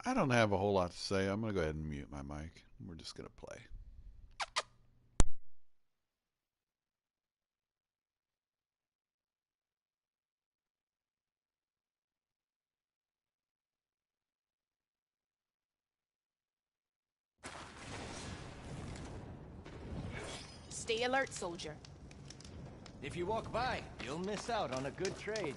I don't have a whole lot to say. I'm going to go ahead and mute my mic. We're just going to play. Stay alert, soldier. If you walk by, you'll miss out on a good trade.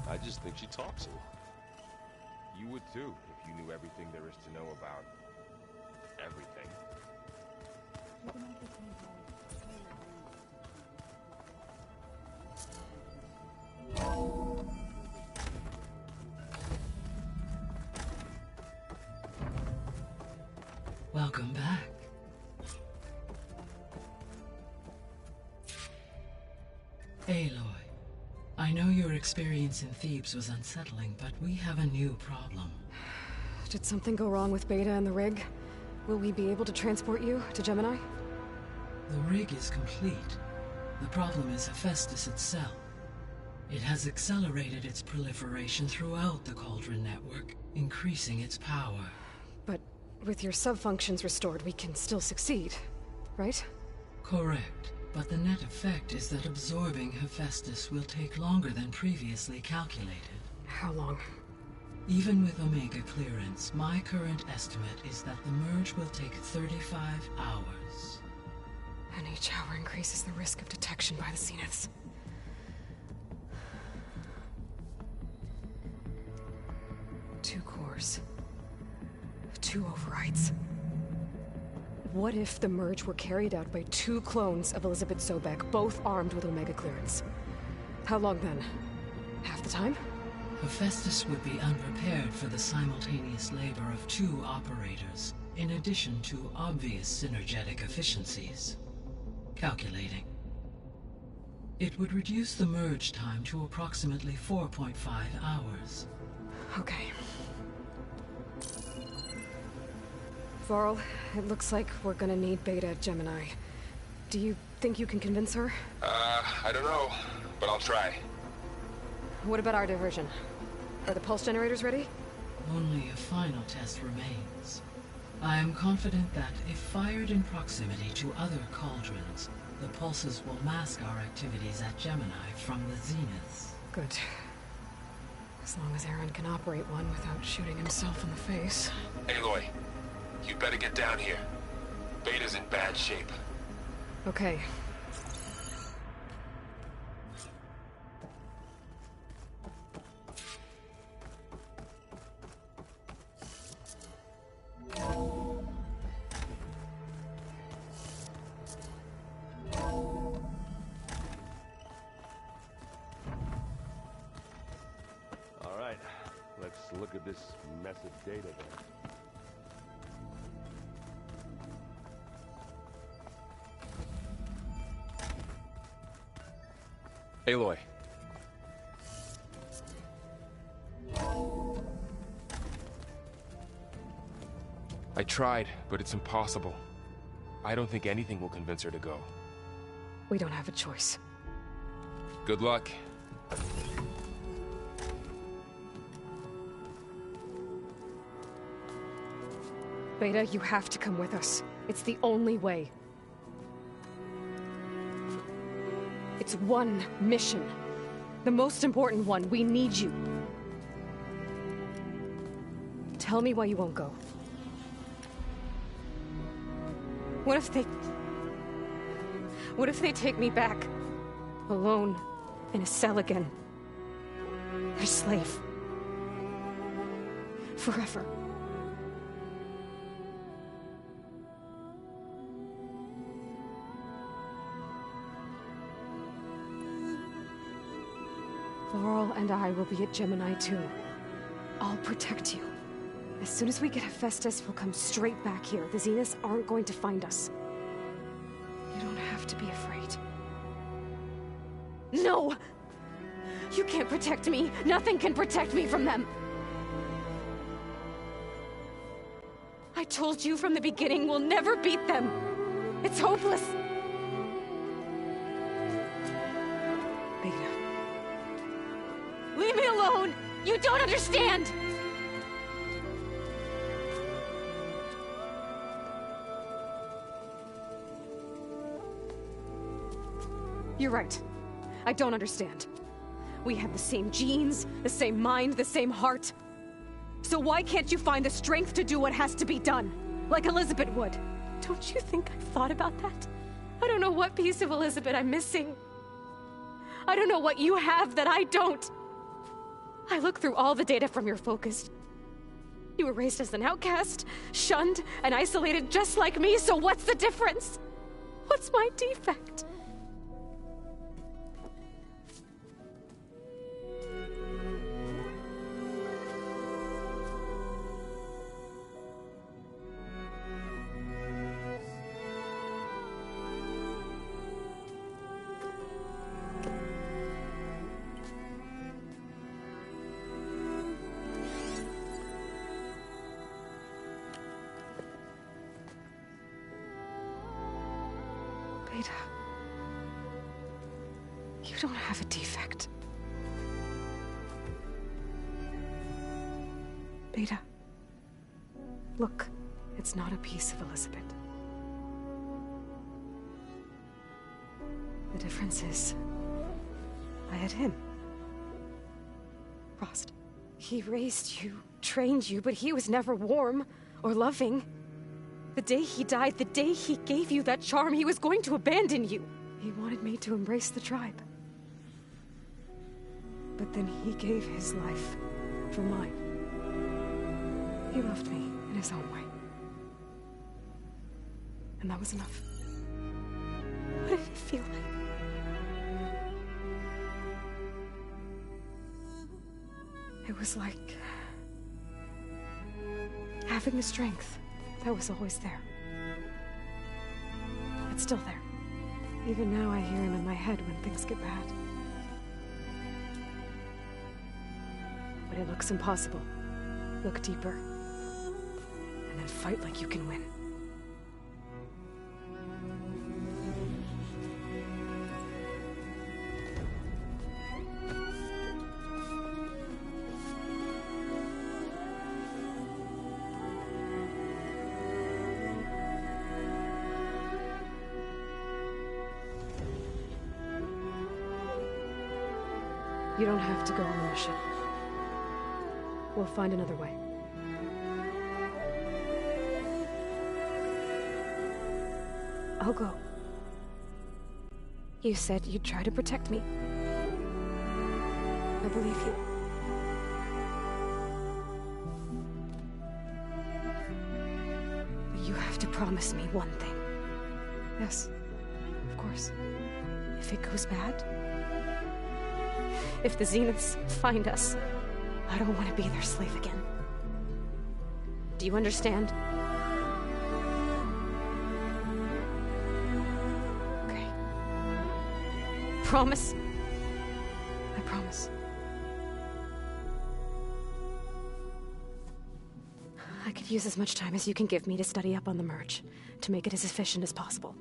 I just think she talks a lot. You would too, if you knew everything there is to know about everything. Welcome back. Aloy, I know your experience in Thebes was unsettling, but we have a new problem. Did something go wrong with Beta and the rig? Will we be able to transport you to Gemini? The rig is complete. The problem is Hephaestus itself. It has accelerated its proliferation throughout the Cauldron network, increasing its power. But with your sub-functions restored, we can still succeed, right? Correct. But the net effect is that absorbing Hephaestus will take longer than previously calculated. How long? Even with Omega clearance, my current estimate is that the merge will take 35 hours. And each hour increases the risk of detection by the Zeniths. Two cores. Two overrides. What if the merge were carried out by two clones of Elizabeth Sobek, both armed with Omega clearance? How long then? Half the time? Hephaestus would be unprepared for the simultaneous labor of two operators, in addition to obvious synergetic efficiencies. Calculating. It would reduce the merge time to approximately 4.5 hours. Okay. Varl, it looks like we're gonna need Beta at Gemini. Do you think you can convince her? I don't know, but I'll try. What about our diversion? Are the pulse generators ready? Only a final test remains. I am confident that, if fired in proximity to other cauldrons, the pulses will mask our activities at Gemini from the Zeniths. Good. As long as Aaron can operate one without shooting himself in the face. Aloy, you better get down here. Beta's in bad shape. Okay. All right, let's look at this mess of data then. Aloy. I tried, but it's impossible. I don't think anything will convince her to go. We don't have a choice. Good luck. Beta, you have to come with us. It's the only way. It's one mission. The most important one. We need you. Tell me why you won't go. What if they take me back? Alone. In a cell again. A slave. Forever. Laurel and I will be at Gemini too. I'll protect you. As soon as we get Hephaestus, we'll come straight back here. The Zeniths aren't going to find us. You don't have to be afraid. No! You can't protect me. Nothing can protect me from them. I told you from the beginning, we'll never beat them. It's hopeless. Beta. Leave me alone! You don't understand! You're right. I don't understand. We have the same genes, the same mind, the same heart. So why can't you find the strength to do what has to be done? Like Elizabeth would. Don't you think I've thought about that? I don't know what piece of Elizabeth I'm missing. I don't know what you have that I don't. I look through all the data from your focus. You were raised as an outcast, shunned, and isolated just like me, so what's the difference? What's my defect? Beta, you don't have a defect. Beta, look, it's not a piece of Elizabeth. The difference is, I had him. Frost. He raised you, trained you, but he was never warm or loving. The day he died, the day he gave you that charm, he was going to abandon you. He wanted me to embrace the tribe. But then he gave his life for mine. He loved me in his own way. And that was enough. What did it feel like? It was like having the strength that was always there. It's still there. Even now I hear him in my head when things get bad. When it looks impossible, look deeper. And then fight like you can win. You don't have to go on the mission. We'll find another way. I'll go. You said you'd try to protect me. I believe you. But you have to promise me one thing. Yes, of course. If it goes bad, if the Zeniths find us, I don't want to be their slave again. Do you understand? Okay. Promise? I promise. I could use as much time as you can give me to study up on the merge, to make it as efficient as possible.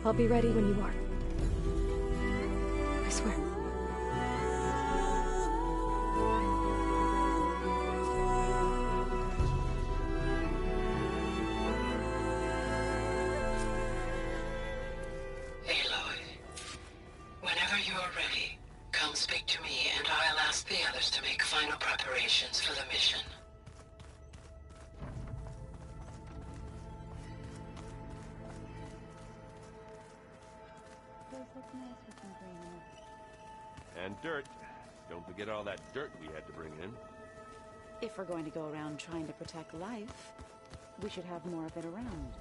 I'll be ready when you are. I swear. Aloy, whenever you are ready, come speak to me and I'll ask the others to make final preparations for the mission. And dirt. Don't forget all that dirt we had to bring in. If we're going to go around trying to protect life. We should have more of it around.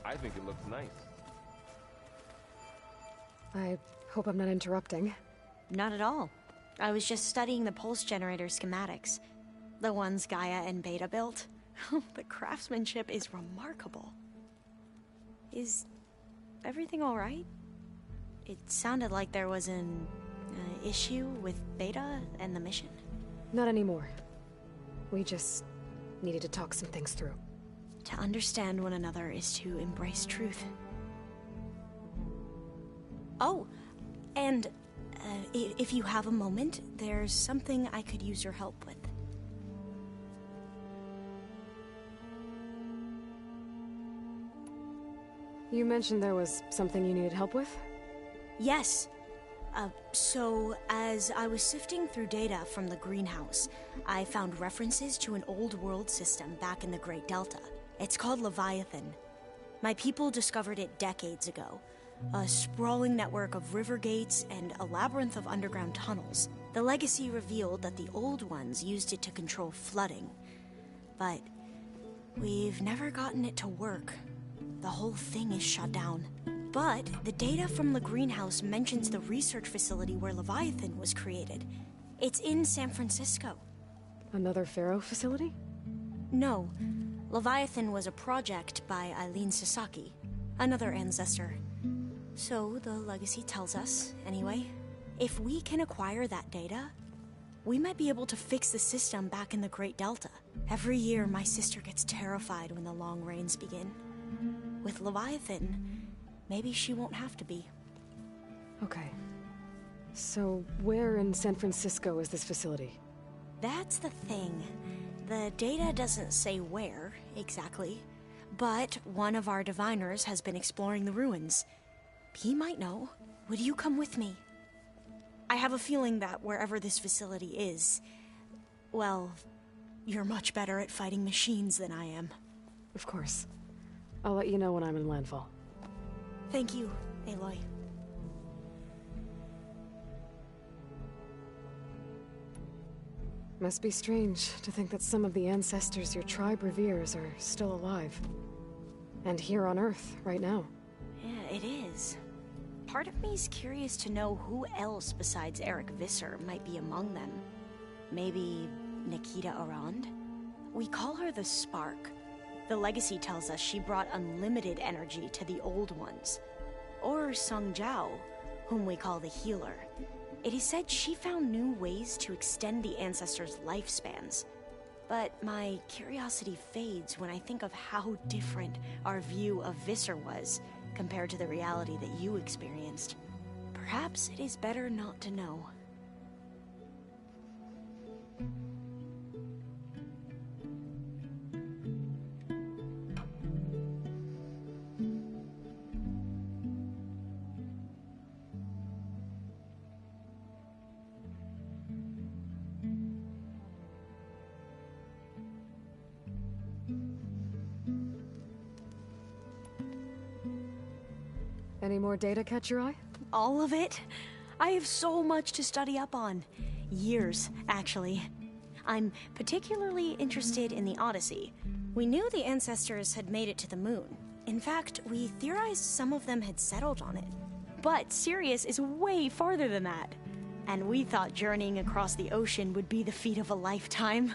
I think it looks nice. I hope I'm not interrupting. Not at all. I was just studying the pulse generator schematics. The ones Gaia and Beta built. The craftsmanship is remarkable. Is everything alright? It sounded like there was an issue with Beta and the mission. Not anymore. We just needed to talk some things through. To understand one another is to embrace truth. Oh, and if you have a moment, there's something I could use your help with. You mentioned there was something you needed help with? Yes. So, as I was sifting through data from the greenhouse, I found references to an old world system back in the Great Delta. It's called Leviathan. My people discovered it decades ago. A sprawling network of river gates and a labyrinth of underground tunnels. The legacy revealed that the old ones used it to control flooding. But we've never gotten it to work. The whole thing is shut down. But the data from the greenhouse mentions the research facility where Leviathan was created. It's in San Francisco. Another Pharaoh facility? No. Leviathan was a project by Eileen Sasaki, another ancestor. So the legacy tells us, anyway, if we can acquire that data, we might be able to fix the system back in the Great Delta. Every year, my sister gets terrified when the long rains begin. With Leviathan, maybe she won't have to be. Okay. So, where in San Francisco is this facility? That's the thing. The data doesn't say where, exactly. But one of our diviners has been exploring the ruins. He might know. Would you come with me? I have a feeling that wherever this facility is, well, you're much better at fighting machines than I am. Of course. I'll let you know when I'm in landfall. Thank you, Aloy. Must be strange to think that some of the ancestors your tribe reveres are still alive. And here on Earth, right now. Yeah, it is. Part of me's curious to know who else besides Eric Visser might be among them. Maybe Nikita Arand? We call her the Spark. The legacy tells us she brought unlimited energy to the old ones. Or Sung Jiao, whom we call the Healer. It is said she found new ways to extend the ancestors' lifespans. But my curiosity fades when I think of how different our view of Visser was compared to the reality that you experienced. Perhaps it is better not to know. Any more data catch your eye? All of it? I have so much to study up on. Years, actually. I'm particularly interested in the Odyssey. We knew the ancestors had made it to the moon. In fact, we theorized some of them had settled on it. But Sirius is way farther than that. And we thought journeying across the ocean would be the feat of a lifetime.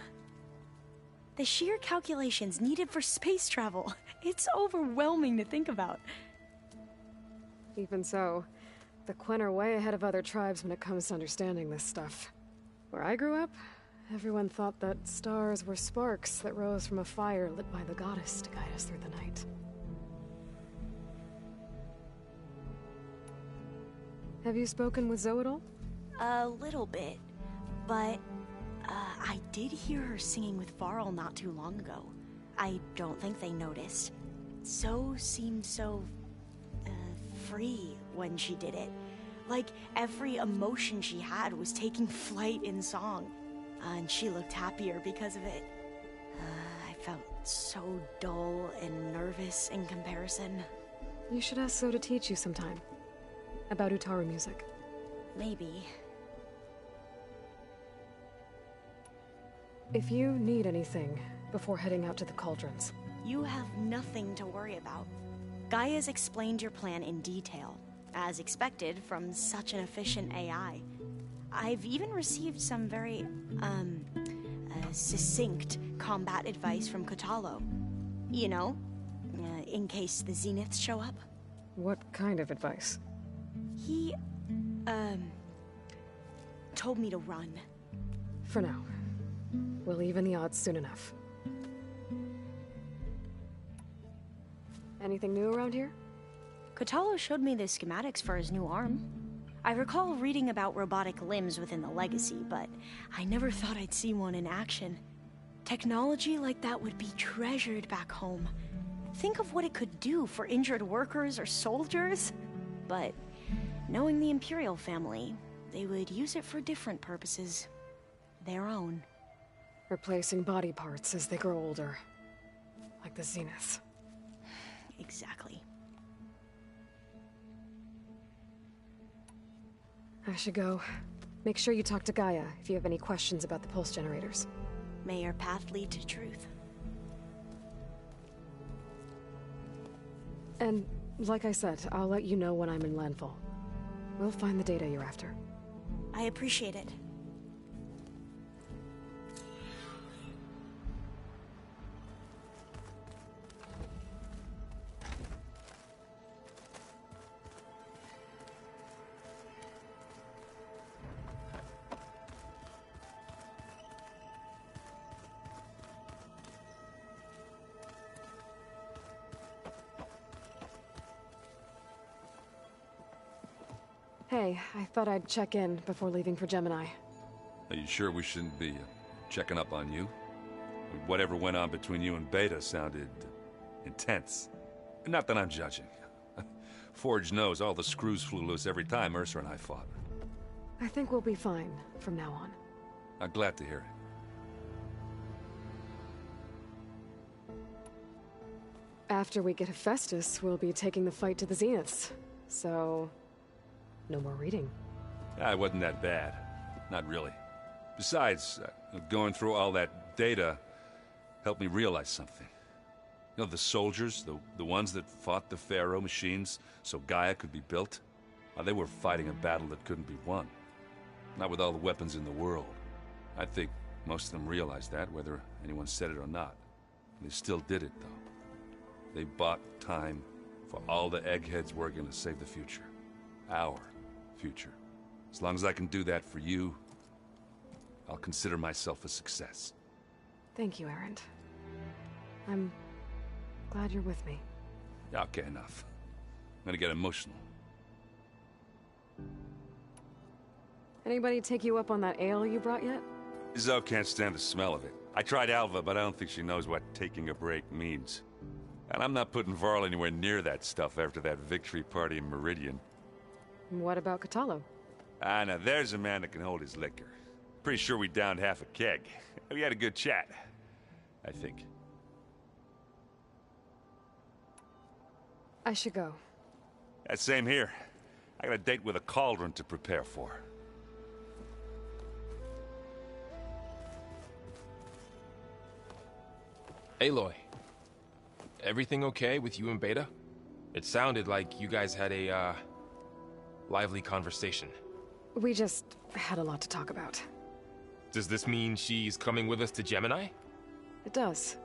The sheer calculations needed for space travel, it's overwhelming to think about. Even so, the Quen are way ahead of other tribes when it comes to understanding this stuff. Where I grew up, everyone thought that stars were sparks that rose from a fire lit by the goddess to guide us through the night. Have you spoken with Zoe at all? A little bit, but I did hear her singing with Varl not too long ago. I don't think they noticed. Zoe seemed so free when she did it. Like every emotion she had was taking flight in song. And she looked happier because of it. I felt so dull and nervous in comparison. You should ask Zoe to teach you sometime. About Utaru music. Maybe. If you need anything before heading out to the cauldrons. You have nothing to worry about. Gaia's explained your plan in detail, as expected from such an efficient AI. I've even received some very, succinct combat advice from Kotallo. You know, in case the Zeniths show up. What kind of advice? He, told me to run. For now. We'll even the odds soon enough. Anything new around here? Kotallo showed me the schematics for his new arm. I recall reading about robotic limbs within the Legacy, but I never thought I'd see one in action. Technology like that would be treasured back home. Think of what it could do for injured workers or soldiers. But knowing the Imperial family, they would use it for different purposes. Their own. Replacing body parts as they grow older. Like the Zeniths. Exactly. I should go. Make sure you talk to Gaia if you have any questions about the pulse generators. May your path lead to truth. And, like I said, I'll let you know when I'm in landfall. We'll find the data you're after. I appreciate it. Hey, I thought I'd check in before leaving for Gemini. Are you sure we shouldn't be checking up on you? Whatever went on between you and Beta sounded intense. Not that I'm judging. Forge knows all the screws flew loose every time Ursa and I fought. I think we'll be fine from now on. I'm glad to hear it. After we get Hephaestus, we'll be taking the fight to the Zeniths. So, no more reading. It wasn't that bad. Not really. Besides, going through all that data helped me realize something. You know, the soldiers, the ones that fought the Pharaoh machines so Gaia could be built, they were fighting a battle that couldn't be won. Not with all the weapons in the world. I think most of them realized that, whether anyone said it or not. They still did it, though. They bought time for all the eggheads working to save the future. Our future. As long as I can do that for you, I'll consider myself a success. Thank you, Erend. I'm glad you're with me. Okay, enough. I'm gonna get emotional. Anybody take you up on that ale you brought yet? Zoe can't stand the smell of it. I tried Alva, but I don't think she knows what taking a break means. And I'm not putting Varl anywhere near that stuff after that victory party in Meridian. What about Kotallo? Now there's a man that can hold his liquor. Pretty sure we downed half a keg. We had a good chat, I think. I should go. Same here. I got a date with a cauldron to prepare for. Aloy, everything okay with you and Beta? It sounded like you guys had a, lively conversation. We just had a lot to talk about. Does this mean she's coming with us to Gemini? It does.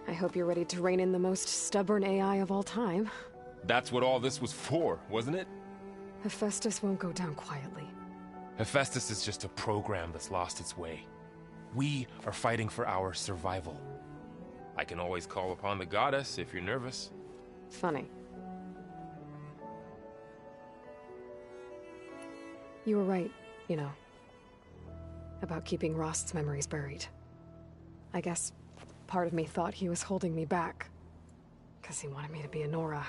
I hope you're ready to rein in the most stubborn AI of all time. That's what all this was for, wasn't it? Hephaestus won't go down quietly. Hephaestus is just a program that's lost its way. We are fighting for our survival. I can always call upon the goddess if you're nervous. Funny. You were right, you know. About keeping Rost's memories buried. I guess part of me thought he was holding me back. Because he wanted me to be a Nora.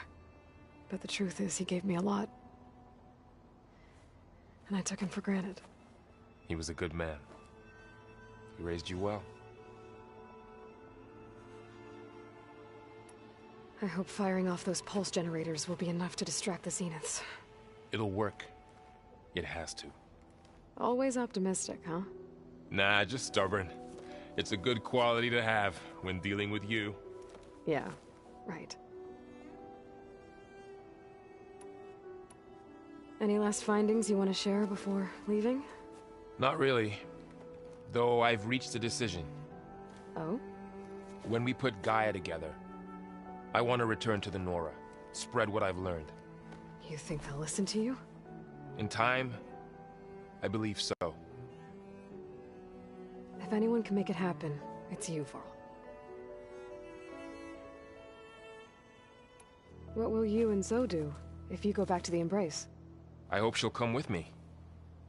But the truth is, he gave me a lot. And I took him for granted. He was a good man. He raised you well. I hope firing off those pulse generators will be enough to distract the Zeniths. It'll work. It has to. Always optimistic, huh? Nah, just stubborn. It's a good quality to have when dealing with you. Yeah, right. Any last findings you want to share before leaving? Not really. Though I've reached a decision. Oh? When we put Gaia together, I want to return to the Nora. Spread what I've learned. You think they'll listen to you? In time, I believe so. If anyone can make it happen, it's you, Varl. What will you and Zoe do if you go back to the Embrace? I hope she'll come with me.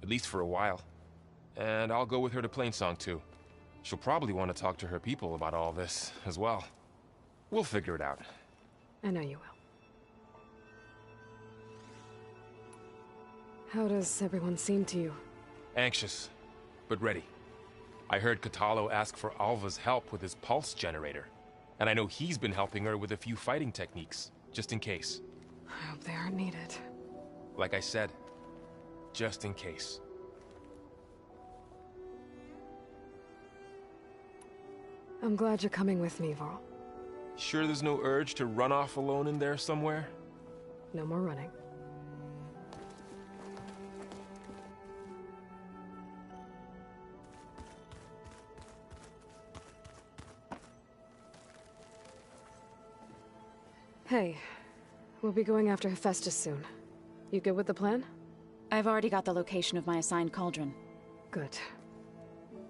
At least for a while. And I'll go with her to Plainsong too. She'll probably want to talk to her people about all this as well. We'll figure it out. I know you will. How does everyone seem to you? Anxious, but ready. I heard Kotallo ask for Alva's help with his pulse generator. And I know he's been helping her with a few fighting techniques, just in case. I hope they aren't needed. Like I said, just in case. I'm glad you're coming with me, Varl. Sure there's no urge to run off alone in there somewhere? No more running. Hey, we'll be going after Hephaestus soon. You good with the plan? I've already got the location of my assigned cauldron. Good.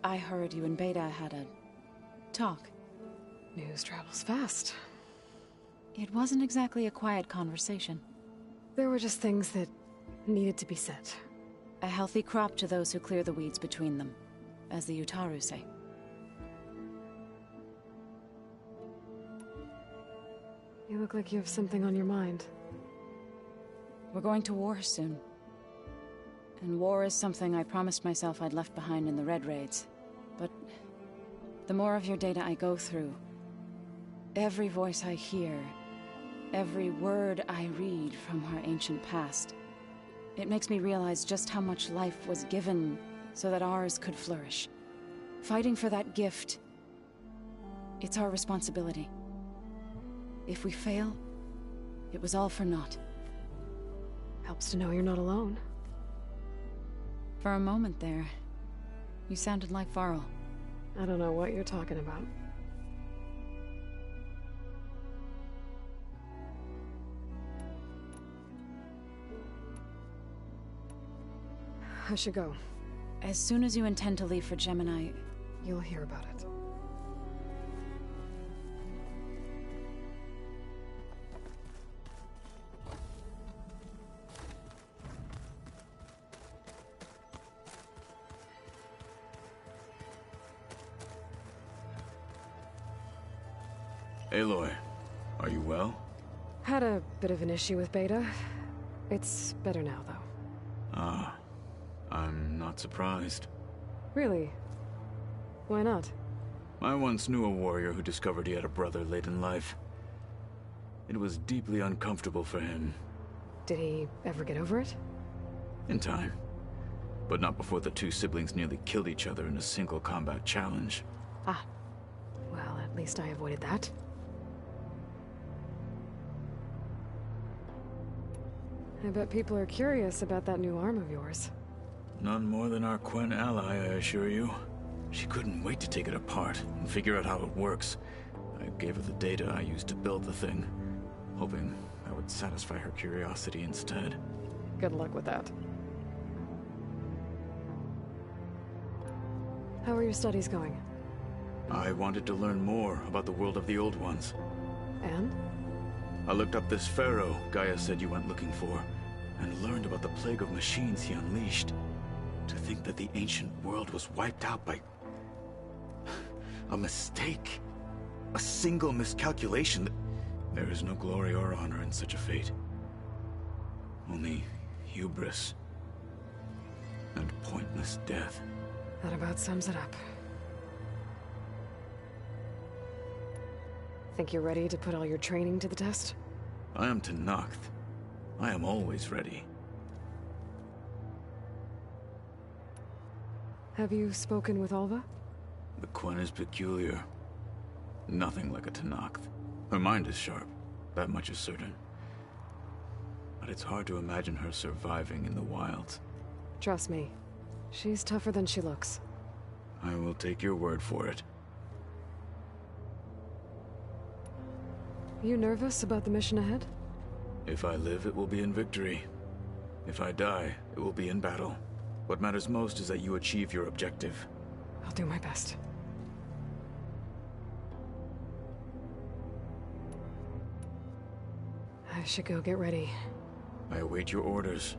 I heard you and Beta had a talk. News travels fast. It wasn't exactly a quiet conversation. There were just things that needed to be said. A healthy crop to those who clear the weeds between them, as the Utaru say. You look like you have something on your mind. We're going to war soon. And war is something I promised myself I'd left behind in the Red Raids. But the more of your data I go through, every voice I hear, every word I read from our ancient past, it makes me realize just how much life was given so that ours could flourish. Fighting for that gift, it's our responsibility. If we fail, it was all for naught. Helps to know you're not alone. For a moment there, you sounded like Varl. I don't know what you're talking about. I should go. As soon as you intend to leave for Gemini, You'll hear about it. Aloy, are you well? Had a bit of an issue with Beta. It's better now, though. Ah, I'm not surprised. Really? Why not? I once knew a warrior who discovered he had a brother late in life. It was deeply uncomfortable for him. Did he ever get over it? In time. But not before the two siblings nearly killed each other in a single combat challenge. Ah. Well, at least I avoided that. I bet people are curious about that new arm of yours. None more than our Quen ally, I assure you. She couldn't wait to take it apart and figure out how it works. I gave her the data I used to build the thing, hoping that would satisfy her curiosity instead. Good luck with that. How are your studies going? I wanted to learn more about the world of the Old Ones. And? I looked up this pharaoh Gaia said you went looking for, and learned about the plague of machines he unleashed. To think that the ancient world was wiped out by a mistake. A single miscalculation. There is no glory or honor in such a fate. Only hubris and pointless death. That about sums it up. Think you're ready to put all your training to the test? I am Tenakth. I am always ready. Have you spoken with Alva? The Quen is peculiar. Nothing like a Tenakth. Her mind is sharp, that much is certain. But it's hard to imagine her surviving in the wilds. Trust me, she's tougher than she looks. I will take your word for it. You nervous about the mission ahead? If I live, it will be in victory. If I die, it will be in battle. What matters most is that you achieve your objective. I'll do my best. I should go get ready. I await your orders.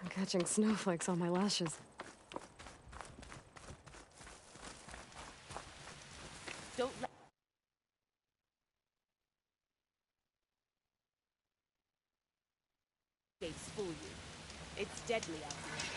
I'm catching snowflakes on my lashes. Don't let gates fool you. It's deadly out here.